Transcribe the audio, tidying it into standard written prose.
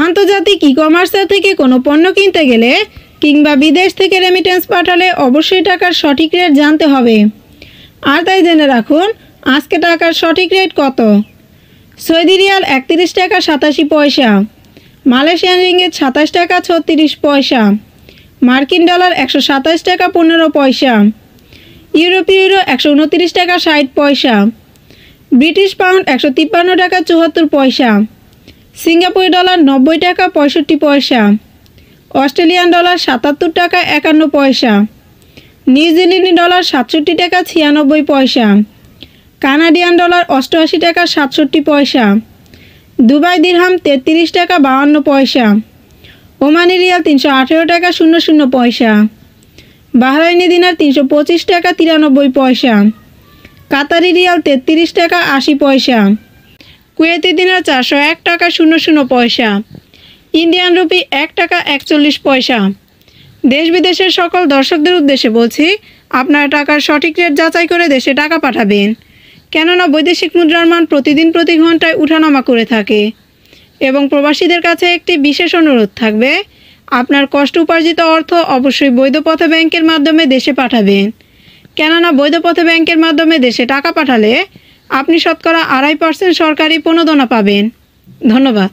আন্তর্জাতিক ই কমার্সের থেকে কোনো পণ্য কিনতে গেলে কিংবা বিদেশ থেকে রেমিটেন্স পাঠালে অবশ্যই টাকার সঠিক রেট জানতে হবে। আর তাই জেনে রাখুন আজকে টাকার সঠিক রেট কত। সৌদি রিয়াল ৩১ টাকা ৮৭ পয়সা, মালয়েশিয়ান রিঙ্গিত ২৭ টাকা ৩৬ পয়সা, মার্কিন ডলার ১২৭ টাকা ১৫ পয়সা, ইউরোপীয় ইউরো ১২৯ টাকা ৬০ পয়সা, ব্রিটিশ পাউন্ড ১৫৩ টাকা ৭৪ পয়সা, সিঙ্গাপুরি ডলার ৯০ টাকা ৬৫ পয়সা, অস্ট্রেলিয়ান ডলার ৭৭ টাকা ৫১ পয়সা, নিউজিল্যান্ডি ডলার ৬৭ টাকা ৯৬ পয়সা, কানাডিয়ান ডলার ৮৮ টাকা ৬৭ পয়সা, দুবাই দিরহাম ৩৩ টাকা ৫২ পয়সা, ওমানি রিয়াল ৩১৮ টাকা ০০ পয়সা, বাহরাইনি দিনার ৩২৫ টাকা ৯৩ পয়সা, কাতারি রিয়াল ৩৩ টাকা ৮০ পয়সা, কুয়েতি দিনার ৪০১ টাকা ০০ পয়সা, ইন্ডিয়ান রুপি ১ টাকা ৪১ পয়সা। দেশ বিদেশের সকল দর্শকদের উদ্দেশ্যে বলছি, আপনারা টাকার সঠিক রেট যাচাই করে দেশে টাকা পাঠাবেন, কেননা বৈদেশিক মুদ্রার মান প্রতিদিন প্রতি ঘন্টায় উঠানামা করে থাকে। এবং প্রবাসীদের কাছে একটি বিশেষ অনুরোধ থাকবে, আপনার কষ্ট উপার্জিত অর্থ অবশ্যই বৈধ পথে ব্যাংকের মাধ্যমে দেশে পাঠাবেন, কেননা বৈধ পথে ব্যাংকের মাধ্যমে দেশে টাকা পাঠালে আপনি শতকরা ২.৫% সরকারি প্রণোদনা পাবেন। ধন্যবাদ।